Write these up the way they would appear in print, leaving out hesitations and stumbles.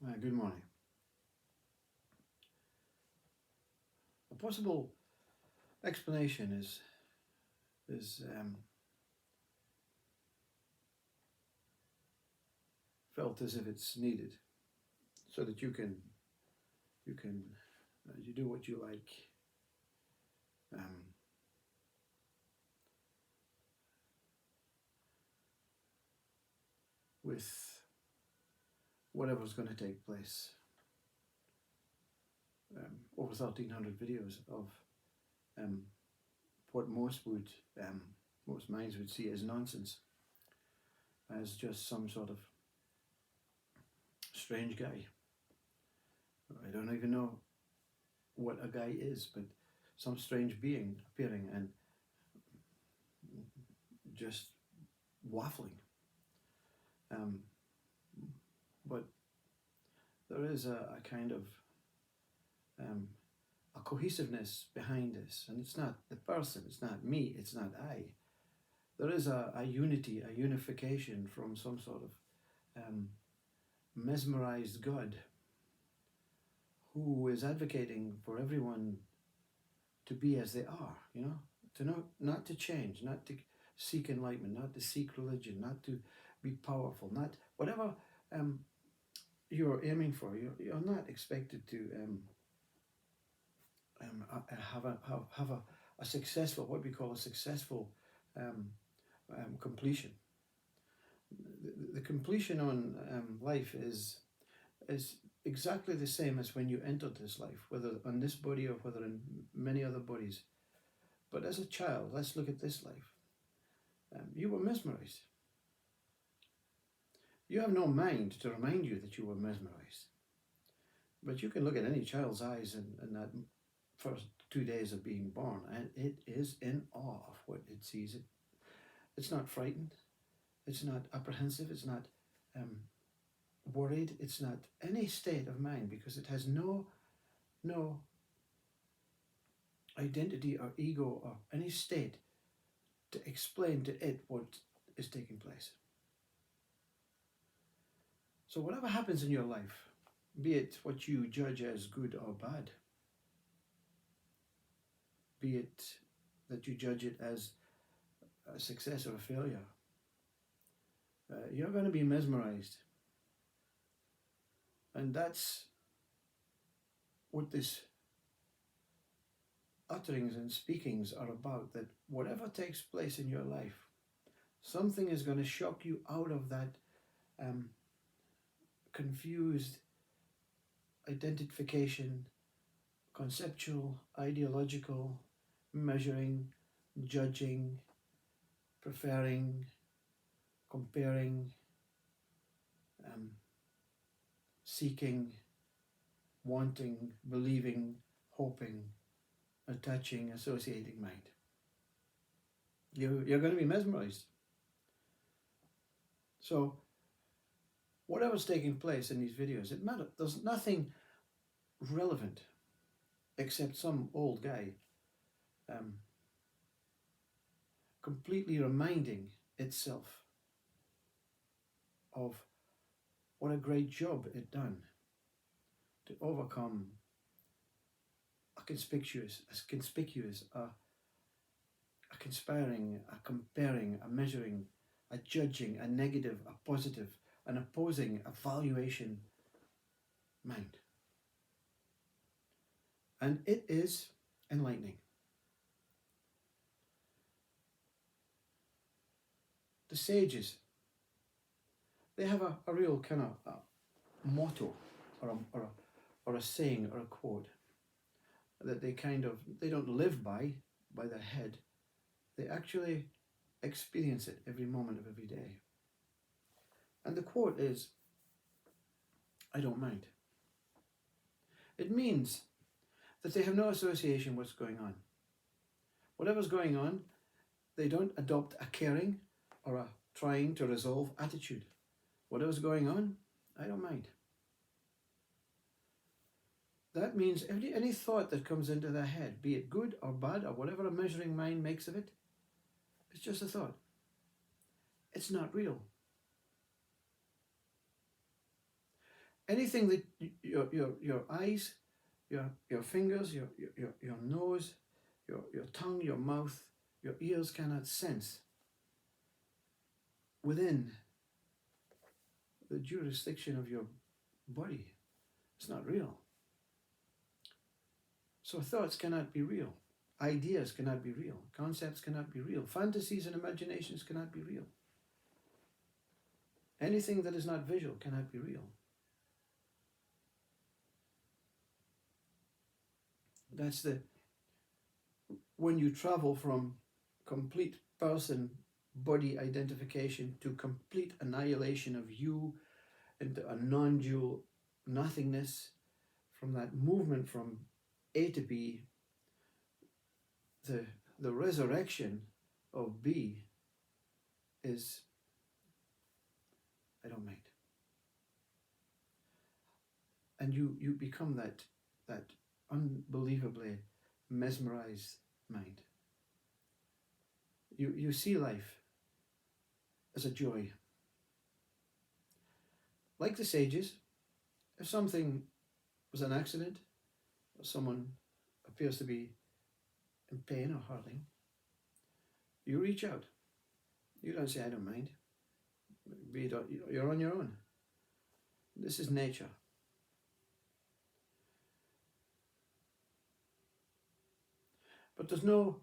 Good morning. A possible explanation is felt as if it's needed, so that you do what you like um, with whatever's going to take place. Over 1,300 videos of um, what um, most minds would see as nonsense, as just some sort of strange guy. I don't even know what a guy is, but some strange being appearing and just waffling. Um, but there is a kind of um, a cohesiveness behind this, and it's not the person, it's not me, it's not I. There is a unity, a unification from some sort of mesmerized God who is advocating for everyone to be as they are, to not to change, not to seek enlightenment, not to seek religion, not to be powerful, not whatever you're aiming for. You're not expected to have a successful, what we call a successful um, completion. The completion on life is exactly the same as when you entered this life, whether on this body or whether in many other bodies. But as a child, let's look at this life. You were mesmerized. You have no mind to remind you that you were mesmerized. But you can look at any child's eyes in that first 2 days of being born, and it is in awe of what it sees. It's not frightened. It's not apprehensive. It's not worried. It's not any state of mind, because it has no identity or ego or any state to explain to it what is taking place. So whatever happens in your life, be it what you judge as good or bad, be it that you judge it as a success or a failure, you're going to be mesmerized. And that's what this utterings and speakings are about, that whatever takes place in your life, something is going to shock you out of that confused identification, conceptual, ideological, measuring, judging, preferring, comparing, seeking, wanting, believing, hoping, attaching, associating mind. You're going to be mesmerized. So whatever's taking place in these videos, it matters. There's nothing relevant except some old guy completely reminding itself of what a great job it done to overcome a conspicuous, a conspiring, a comparing, a measuring, a judging, a negative, a positive, an opposing, a valuation mind. And it is enlightening. The sages, they have a real kind of motto or a saying or a quote that they don't live by their head. They actually experience it every moment of every day. And the quote is, I don't mind. It means that they have no association with what's going on. Whatever's going on, they don't adopt a caring or a trying to resolve attitude. Whatever's going on, I don't mind. That means any thought that comes into their head, be it good or bad or whatever a measuring mind makes of it, it's just a thought. It's not real. Anything that your eyes, your fingers, your nose, your tongue, your mouth, your ears cannot sense within the jurisdiction of your body, it's not real. So thoughts cannot be real. Ideas cannot be real. Concepts cannot be real. Fantasies and imaginations cannot be real. Anything that is not visual cannot be real. That's when you travel from complete person body identification to complete annihilation of you into a non-dual nothingness, from that movement from A to B, the resurrection of B is I don't mind. And you become that unbelievably mesmerized mind. You see life as a joy. Like the sages, if something was an accident, or someone appears to be in pain or hurting, you reach out. You don't say, I don't mind. You're on your own. This is nature. But there's no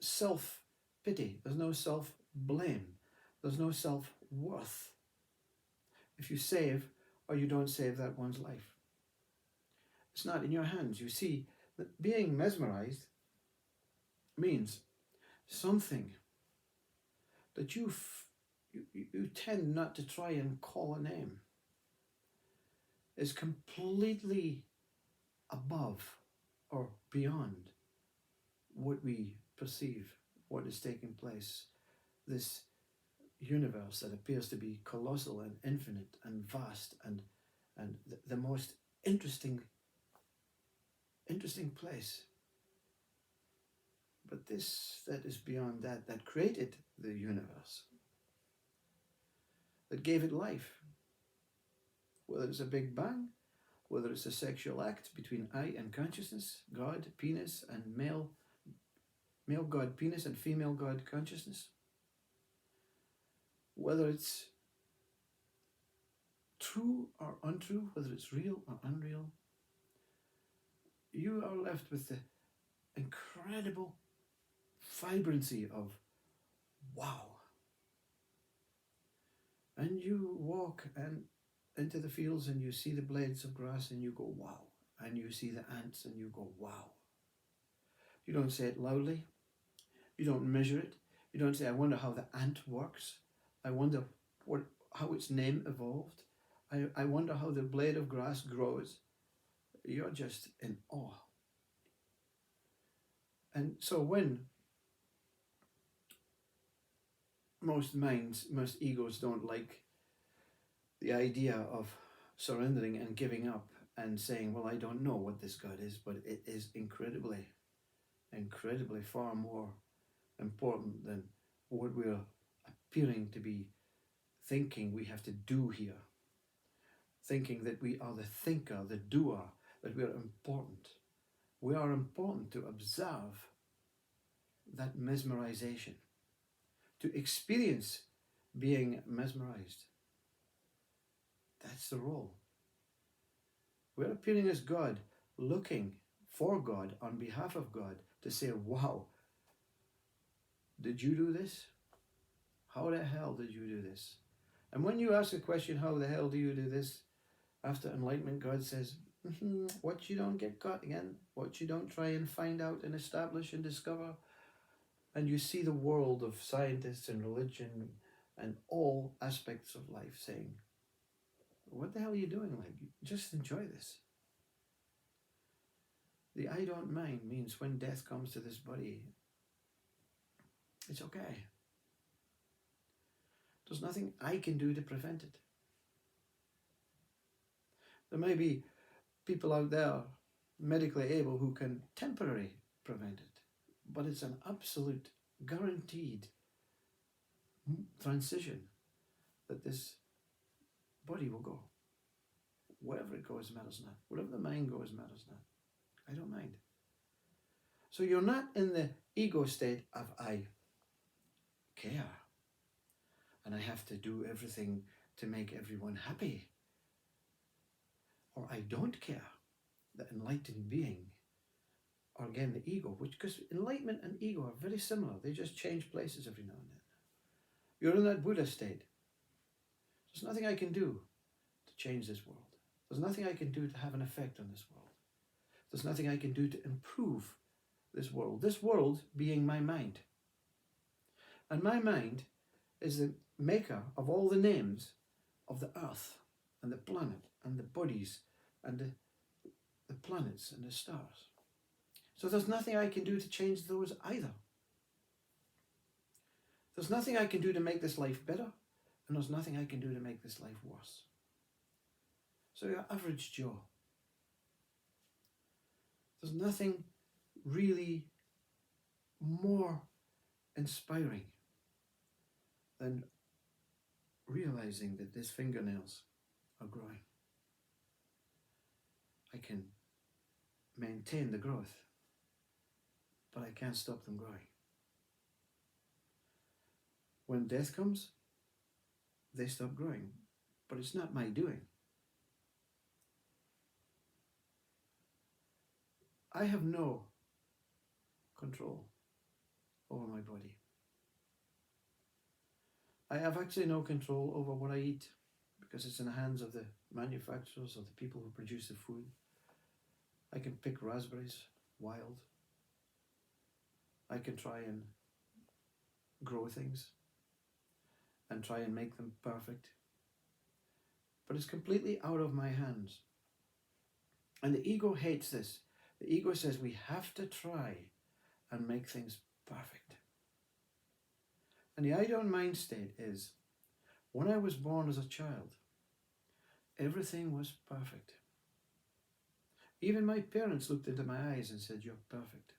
self-pity. There's no self-blame. There's no self-worth if you save or you don't save that one's life. It's not in your hands. You see, that being mesmerized means something that you tend not to try and call a name is completely above or beyond what we perceive, what is taking place. This universe that appears to be colossal and infinite and vast and the most interesting place. But this that is beyond that created the universe, that gave it life. Whether it's a big bang, whether it's a sexual act between I and consciousness, God, penis, and male God, penis, and female God, consciousness. Whether it's true or untrue, whether it's real or unreal, you are left with the incredible vibrancy of wow. And you walk into the fields and you see the blades of grass and you go wow. And you see the ants and you go wow. You don't say it loudly. You don't measure it. You don't say, I wonder how the ant works. I wonder how its name evolved. I wonder how the blade of grass grows. You're just in awe. And so when most minds, most egos don't like the idea of surrendering and giving up and saying, well, I don't know what this God is, but it is incredibly, incredibly far more important than what we're appearing to be thinking we have to do here. Thinking that we are the thinker, the doer, that we are important. We are important to observe that mesmerization, to experience being mesmerized. That's the role. We're appearing as God, looking for God on behalf of God to say, wow, did you do this? How the hell did you do this? And when you ask the question, how the hell do you do this? After enlightenment, God says, what you don't get caught again, what you don't try and find out and establish and discover. And you see the world of scientists and religion and all aspects of life saying, what the hell are you doing? Like, just enjoy this. The I don't mind means when death comes to this body, it's okay. There's nothing I can do to prevent it. There may be people out there medically able who can temporarily prevent it, but it's an absolute guaranteed transition that this body will go. Wherever it goes matters not. Wherever the mind goes matters not. I don't mind. So you're not in the ego state of I care and I have to do everything to make everyone happy. Or I don't care. The enlightened being, or again the ego, because enlightenment and ego are very similar. They just change places every now and then. You're in that Buddha state. There's nothing I can do to change this world. There's nothing I can do to have an effect on this world. There's nothing I can do to improve this world. This world being my mind. And my mind is the maker of all the names of the earth and the planet and the bodies and the planets and the stars. So there's nothing I can do to change those either. There's nothing I can do to make this life better, and there's nothing I can do to make this life worse. So your average Joe, there's nothing really more inspiring than realizing that these fingernails are growing. I can maintain the growth, but I can't stop them growing. When death comes, they stop growing, but it's not my doing. I have no control over my body. I have actually no control over what I eat because it's in the hands of the manufacturers or the people who produce the food. I can pick raspberries wild. I can try and grow things and try and make them perfect. But it's completely out of my hands. And the ego hates this. The ego says we have to try and make things perfect. And the I don't mind state is, when I was born as a child, everything was perfect. Even my parents looked into my eyes and said, "You're perfect."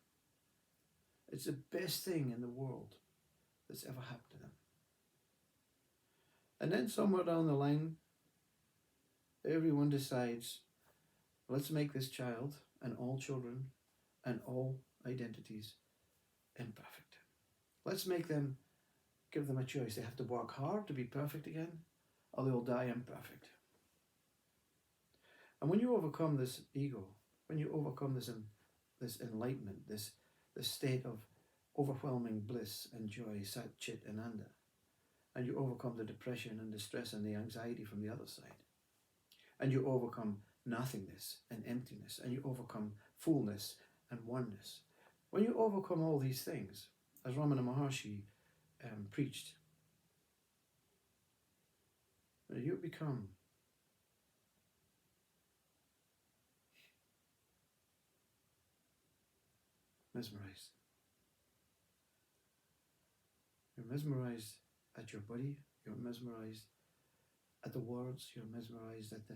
It's the best thing in the world that's ever happened to them. And then somewhere down the line, everyone decides, let's make this child and all children and all identities imperfect. Let's make them, give them a choice. They have to work hard to be perfect again, or they'll die imperfect. And when you overcome this ego, when you overcome this enlightenment, this state of overwhelming bliss and joy, sat, chit, and anda, and you overcome the depression and the stress and the anxiety from the other side, and you overcome nothingness and emptiness, and you overcome fullness and oneness. When you overcome all these things, as Ramana Maharshi preached, you become mesmerized. You're mesmerized at your body, you're mesmerized at the words, you're mesmerized at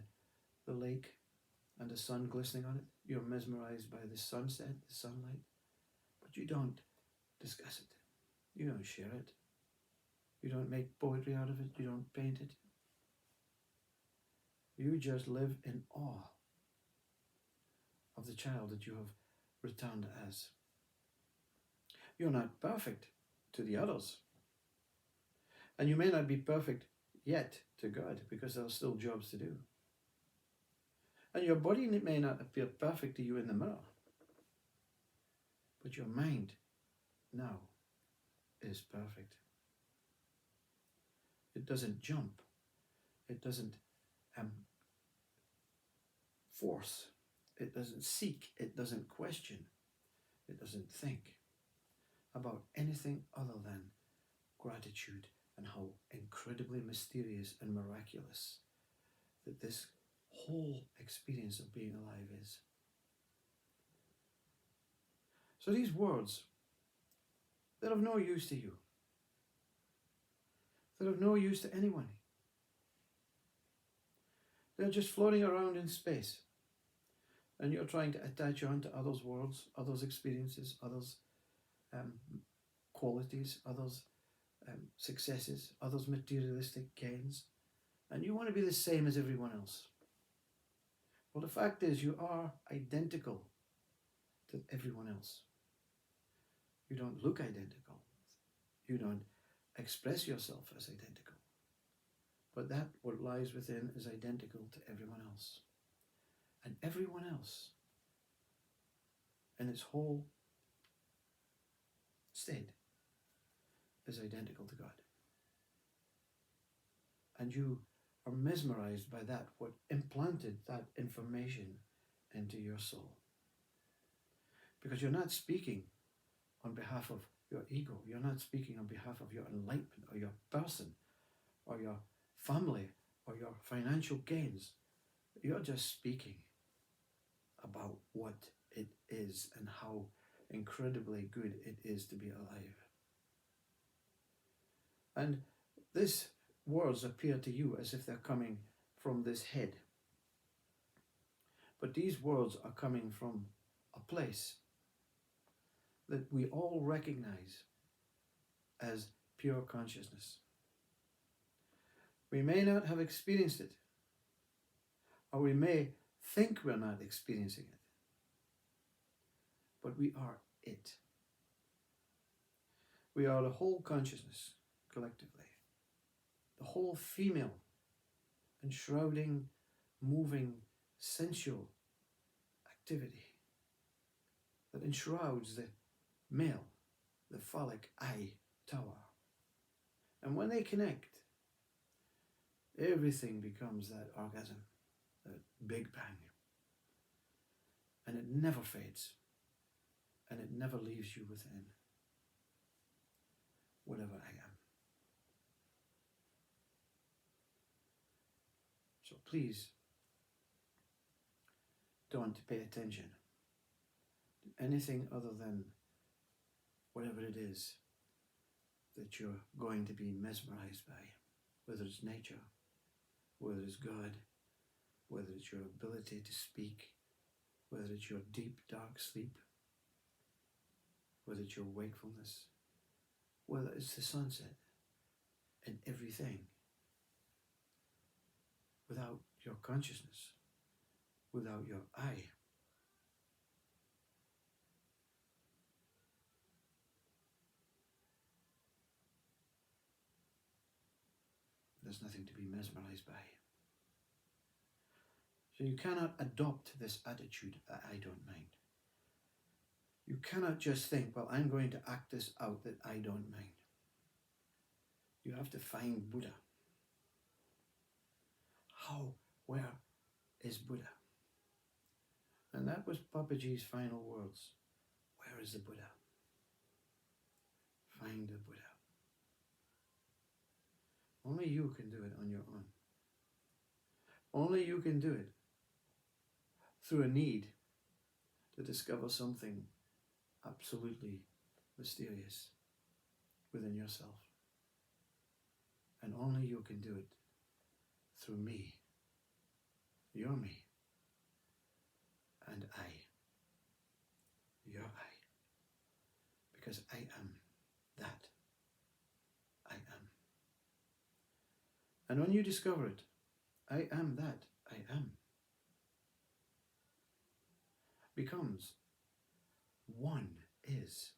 the lake and the sun glistening on it, you're mesmerized by the sunset, the sunlight, but you don't discuss it, you don't share it, you don't make poetry out of it, you don't paint it. You just live in awe of the child that you have returned as. You're not perfect to the others. And you may not be perfect yet to God, because there are still jobs to do. And your body may not appear perfect to you in the mirror, but your mind now is perfect. It doesn't jump. It doesn't force. It doesn't seek. It doesn't question. It doesn't think about anything other than gratitude and how incredibly mysterious and miraculous that this whole experience of being alive is. So these words, they're of no use to you. They're of no use to anyone. They're just floating around in space. And you're trying to attach on to others' worlds, others' experiences, others' qualities, others' successes, others' materialistic gains. And you want to be the same as everyone else. Well, the fact is, you are identical to everyone else. You don't look identical. You don't express yourself as identical. But that what lies within is identical to everyone else. And everyone else in its whole state is identical to God. And you are mesmerized by that, what implanted that information into your soul. Because you're not speaking on behalf of your ego. You're not speaking on behalf of your enlightenment or your person or your family or your financial gains. You're just speaking about what it is and how incredibly good it is to be alive. And these words appear to you as if they're coming from this head. But these words are coming from a place that we all recognize as pure consciousness. We may not have experienced it, or we may think we're not experiencing it, but we are it. We are the whole consciousness collectively, the whole female, enshrouding, moving, sensual activity that enshrouds the male, the phallic eye tower. And when they connect, everything becomes that orgasm, that big bang. And it never fades. And it never leaves you within. Whatever I am. So please, don't pay attention to anything other than whatever it is that you're going to be mesmerized by. Whether it's nature, whether it's God, whether it's your ability to speak, whether it's your deep, dark sleep, whether it's your wakefulness, whether it's the sunset, and everything. Without your consciousness, without your I, there's nothing to be mesmerized by. So you cannot adopt this attitude that I don't mind. You cannot just think, well, I'm going to act this out that I don't mind. You have to find Buddha. How? Where is Buddha? And that was Papaji's final words. Where is the Buddha? Find the Buddha. Only you can do it on your own. Only you can do it through a need to discover something absolutely mysterious within yourself. And only you can do it through me, your me, and I, your I. Because I am that I am. And when you discover it, I am that I am, becomes one is